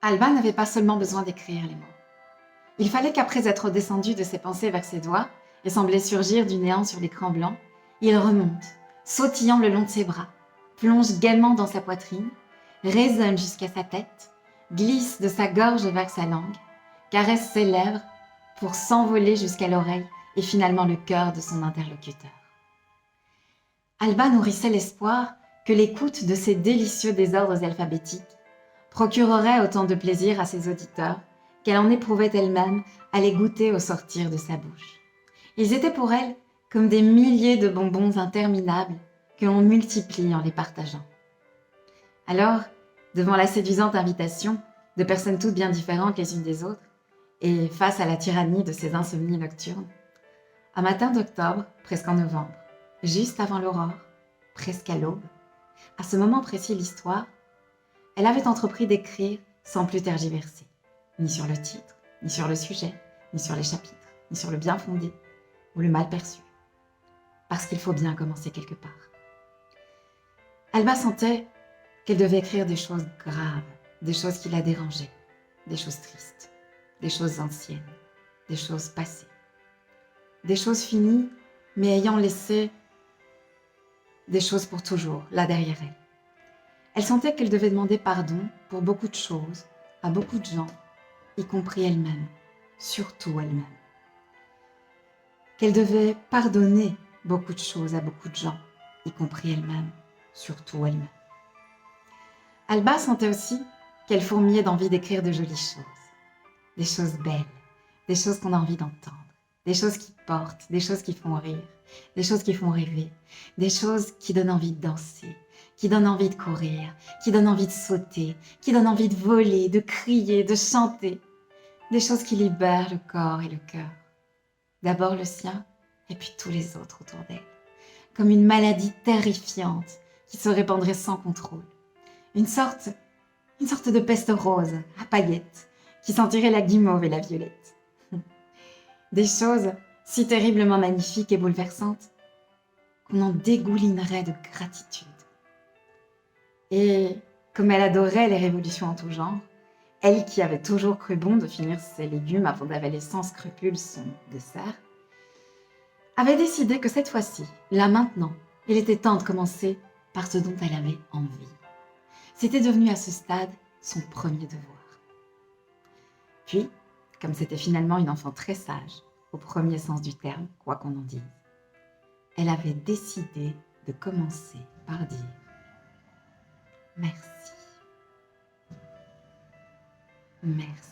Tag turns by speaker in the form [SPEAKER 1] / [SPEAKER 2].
[SPEAKER 1] Alba n'avait pas seulement besoin d'écrire les mots. Il fallait qu'après être descendu de ses pensées vers ses doigts et sembler surgir du néant sur l'écran blanc, il remonte, sautillant le long de ses bras, plonge gaiement dans sa poitrine, résonne jusqu'à sa tête, glisse de sa gorge vers sa langue, caresse ses lèvres pour s'envoler jusqu'à l'oreille et finalement le cœur de son interlocuteur. Alba nourrissait l'espoir que l'écoute de ces délicieux désordres alphabétiques procurerait autant de plaisir à ses auditeurs qu'elle en éprouvait elle-même à les goûter au sortir de sa bouche. Ils étaient pour elle comme des milliers de bonbons interminables que l'on multiplie en les partageant. Alors, devant la séduisante invitation de personnes toutes bien différentes les unes des autres, et face à la tyrannie de ces insomnies nocturnes, un matin d'octobre, presque en novembre, juste avant l'aurore, presque à l'aube, à ce moment précis de l'histoire, elle avait entrepris d'écrire sans plus tergiverser, ni sur le titre, ni sur le sujet, ni sur les chapitres, ni sur le bien fondé ou le mal perçu. Parce qu'il faut bien commencer quelque part. Alba sentait qu'elle devait écrire des choses graves, des choses qui la dérangeaient, des choses tristes, des choses anciennes, des choses passées, des choses finies, mais ayant laissé des choses pour toujours, là derrière elle. Elle sentait qu'elle devait demander pardon pour beaucoup de choses, à beaucoup de gens, y compris elle-même, surtout elle-même. Qu'elle devait pardonner beaucoup de choses à beaucoup de gens, y compris elle-même, surtout elle-même. Alba sentait aussi qu'elle fourmillait d'envie d'écrire de jolies choses, des choses belles, des choses qu'on a envie d'entendre, des choses qui portent, des choses qui font rire, des choses qui font rêver, des choses qui donnent envie de danser, qui donnent envie de courir, qui donnent envie de sauter, qui donnent envie de voler, de crier, de chanter, des choses qui libèrent le corps et le cœur. D'abord le sien, et puis tous les autres autour d'elle, comme une maladie terrifiante qui se répandrait sans contrôle. Une sorte de peste rose à paillettes qui sentirait la guimauve et la violette. Des choses si terriblement magnifiques et bouleversantes qu'on en dégoulinerait de gratitude. Et comme elle adorait les révolutions en tout genre, elle qui avait toujours cru bon de finir ses légumes avant d'avaler sans scrupule son dessert, avait décidé que cette fois-ci, là maintenant, il était temps de commencer par ce dont elle avait envie. C'était devenu à ce stade son premier devoir. Puis, comme c'était finalement une enfant très sage, au premier sens du terme, quoi qu'on en dise, elle avait décidé de commencer par dire merci. Merci.